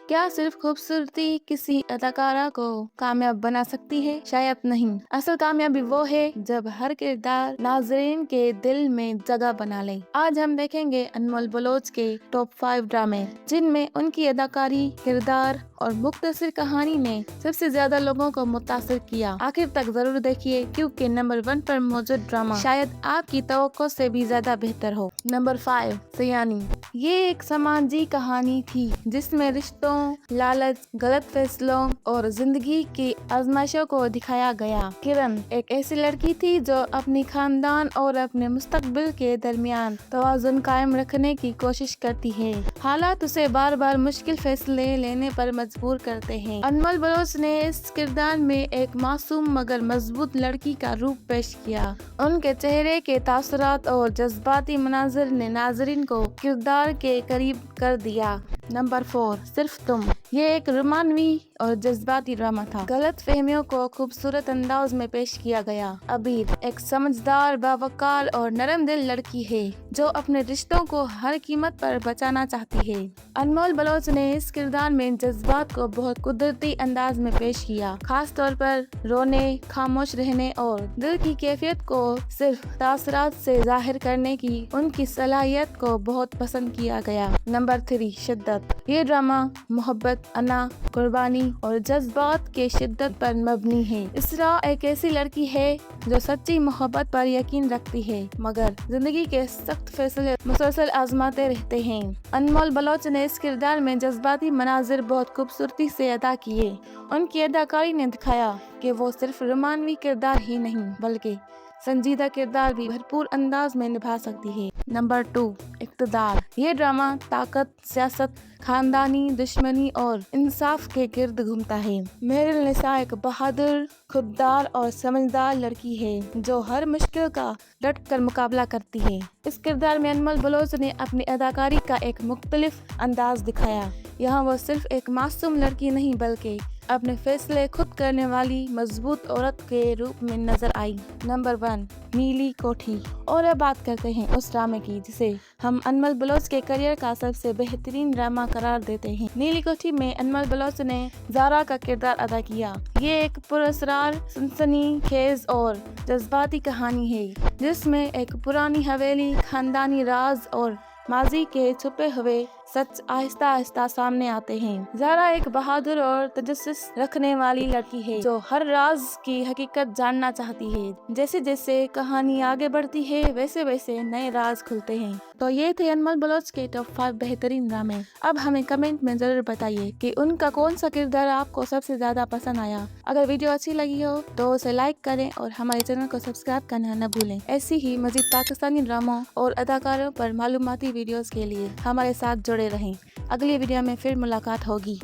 کیا صرف خوبصورتی کسی اداکارہ کو کامیاب بنا سکتی ہے؟ شاید نہیں۔ اصل کامیابی وہ ہے جب ہر کردار ناظرین کے دل میں جگہ بنا لے۔ آج ہم دیکھیں گے انمول بلوچ کے ٹاپ 5 ڈرامے جن میں ان کی اداکاری، کردار اور مختصر کہانی نے سب سے زیادہ لوگوں کو متاثر کیا۔ آخر تک ضرور دیکھیے کیونکہ نمبر 1 پر موجود ڈرامہ شاید آپ کی توقع سے بھی زیادہ بہتر ہو۔ نمبر 5، سیانی۔ یہ ایک سماجی کہانی تھی جس میں رشتوں، لالچ، غلط فیصلوں اور زندگی کی آزمائشوں کو دکھایا گیا۔ کرن ایک ایسی لڑکی تھی جو اپنی خاندان اور اپنے مستقبل کے درمیان توازن قائم رکھنے کی کوشش کرتی ہے۔ حالات اسے بار بار مشکل فیصلے لینے پر مجبور کرتے ہیں۔ انمول بلوچ نے اس کردار میں ایک معصوم مگر مضبوط لڑکی کا روپ پیش کیا۔ ان کے چہرے کے تاثرات اور جذباتی مناظر نے ناظرین کو کردار کے قریب کر دیا۔ نمبر 4، صرف تم۔ یہ ایک رومانوی اور جذباتی ڈرامہ تھا۔ غلط فہمیوں کو خوبصورت انداز میں پیش کیا گیا۔ عبیر ایک سمجھدار، باوقار اور نرم دل لڑکی ہے جو اپنے رشتوں کو ہر قیمت پر بچانا چاہتی ہے۔ انمول بلوچ نے اس کردار میں جذبات کو بہت قدرتی انداز میں پیش کیا، خاص طور پر رونے، خاموش رہنے اور دل کی کیفیت کو صرف تاثرات سے ظاہر کرنے کی ان کی صلاحیت کو بہت پسند کیا گیا۔ نمبر 3، شدت۔ یہ ڈرامہ محبت، انا، قربانی اور جذبات کے شدت پر مبنی ہے۔ اسراء ایک ایسی لڑکی ہے جو سچی محبت پر یقین رکھتی ہے مگر زندگی کے سخت فیصلے مسلسل آزماتے رہتے ہیں۔ انمول بلوچ نے اس کردار میں جذباتی مناظر بہت خوبصورتی سے ادا کیے۔ ان کی اداکاری نے دکھایا کہ وہ صرف رومانوی کردار ہی نہیں بلکہ سنجیدہ کردار بھی بھرپور انداز میں نبھا سکتی ہے۔ نمبر 2، اقتدار۔ یہ ڈرامہ طاقت، سیاست، خاندانی دشمنی اور انصاف کے گرد گھومتا ہے۔ میرل نساء ایک بہادر، خوددار اور سمجھدار لڑکی ہے جو ہر مشکل کا ڈٹ کر مقابلہ کرتی ہے۔ اس کردار میں انمول بلوچ نے اپنی اداکاری کا ایک مختلف انداز دکھایا۔ یہاں وہ صرف ایک معصوم لڑکی نہیں بلکہ اپنے فیصلے خود کرنے والی مضبوط عورت کے روپ میں نظر آئی۔ نمبر 1، نیلی کوٹھی۔ اور اب بات کرتے ہیں اس ڈرامے کی جسے ہم انمول بلوچ کے کریئر کا سب سے بہترین ڈرامہ قرار دیتے ہیں۔ نیلی کوٹھی میں انمول بلوچ نے زارا کا کردار ادا کیا۔ یہ ایک پراسرار، سنسنی خیز اور جذباتی کہانی ہے جس میں ایک پرانی حویلی، خاندانی راز اور ماضی کے چھپے ہوئے سچ آہستہ آہستہ سامنے آتے ہیں۔ زارا ایک بہادر اور تجسس رکھنے والی لڑکی ہے جو ہر راز کی حقیقت جاننا چاہتی ہے۔ جیسے جیسے کہانی آگے بڑھتی ہے ویسے ویسے نئے راز کھلتے ہیں۔ تو یہ تھے انمول بلوچ کے ٹاپ 5 بہترین ڈرامے۔ اب ہمیں کمنٹ میں ضرور بتائیے کہ ان کا کون سا کردار آپ کو سب سے زیادہ پسند آیا۔ اگر ویڈیو اچھی لگی ہو تو اسے لائک کریں اور ہمارے چینل کو سبسکرائب کرنا نہ بھولیں۔ ایسی ہی مزید پاکستانی ڈراموں اور اداکاروں پر معلوماتی ویڈیوز کے لیے ہمارے ساتھ جڑے رہیں۔ اگلی ویڈیو میں پھر ملاقات ہوگی۔